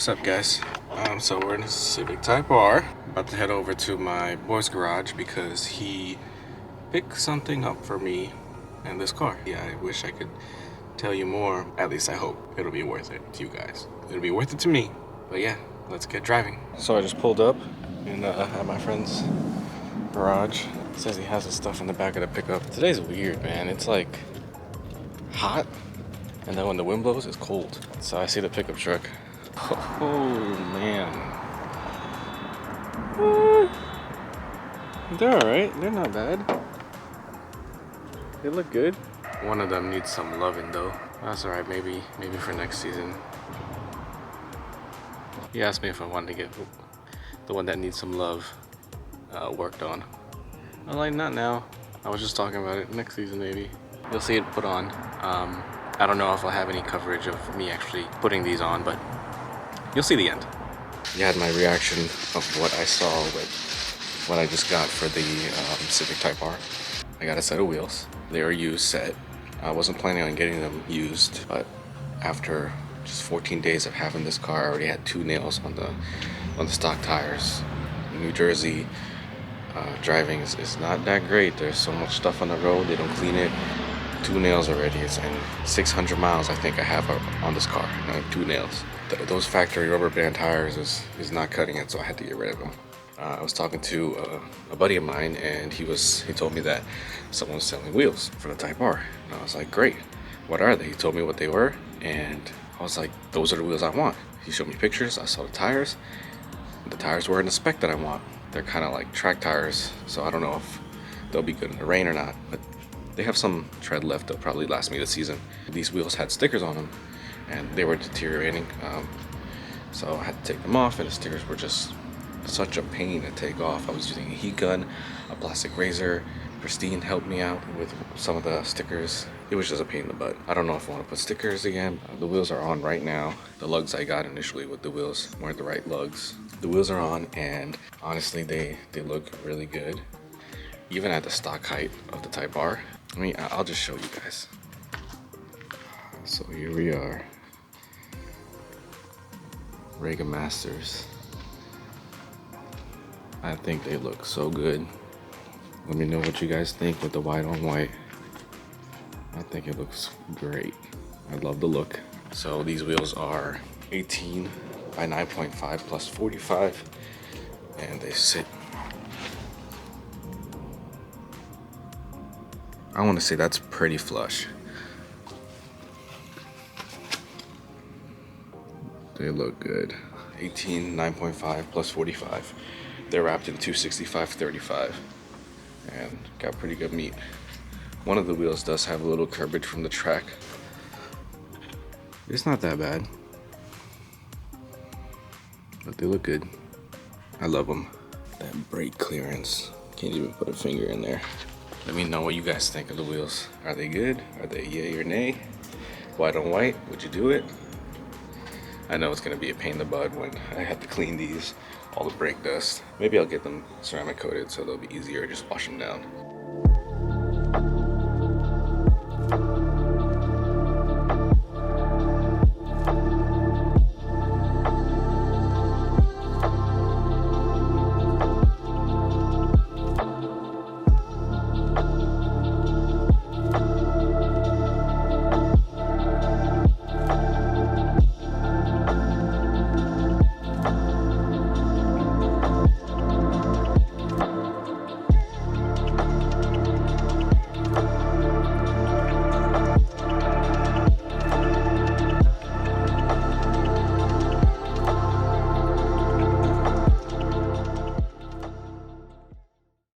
What's up, guys? So we're in a Civic Type R. About to head over to my boy's garage because he picked something up for me in this car. Yeah, I wish I could tell you more. At least I hope it'll be worth it to you guys. It'll be worth it to me. But yeah, let's get driving. So I just pulled up in at my friend's garage. He says he has his stuff in the back of the pickup. Today's weird, man. It's like hot, and then when the wind blows, it's cold. So I see the pickup truck. Oh man. They're alright, they're not bad. They look good. One of them needs some loving though. That's alright, maybe for next season. He asked me if I wanted to get the one that needs some love worked on. I'm like, not now. I was just talking about it. Next season maybe. You'll see it put on. I don't know if I'll have any coverage of me actually putting these on, but you'll see the end. You had my reaction of what I saw with what I just got for the Civic Type R. I got a set of wheels. They are used set. I wasn't planning on getting them used, but after just 14 days of having this car, I already had 2 nails on the stock tires. New Jersey driving is not that great. There's so much stuff on the road, they don't clean it. 2 nails already, and 600 miles I think I have on this car. I have 2 nails. Those factory rubber band tires is not cutting it, so I had to get rid of them. I was talking to a buddy of mine, and he told me that someone's selling wheels for the Type R. And I was like, great, what are they? He told me what they were, and I was like, those are the wheels I want. He showed me pictures, I saw the tires. The tires were in the spec that I want. They're kind of like track tires, so I don't know if they'll be good in the rain or not, but they have some tread left. They'll probably last me the season. These wheels had stickers on them, and they were deteriorating, so I had to take them off, and the stickers were just such a pain to take off. I was using a heat gun, a plastic razor. Pristine helped me out with some of the stickers. It was just a pain in the butt. I don't know if I want to put stickers again. The wheels are on right now. The lugs I got initially with the wheels weren't the right lugs. The wheels are on, and honestly, they look really good, even at the stock height of the Type R. I mean, I'll just show you guys. So here we are. Rega Masters. I think they look so good. Let me know what you guys think with the white on white. I think it looks great. I love the look. So these wheels are 18 by 9.5 plus 45, and they sit, I want to say that's pretty flush. They look good. 18, 9.5 plus 45. They're wrapped in 265/35 and got pretty good meat. One of the wheels does have a little curvage from the track. It's not that bad, but they look good. I love them. That brake clearance, can't even put a finger in there. Let me know what you guys think of the wheels. Are they good? Are they yay or nay? White on white, would you do it? I know it's gonna be a pain in the butt when I have to clean these, all the brake dust. Maybe I'll get them ceramic coated so they'll be easier, just wash them down.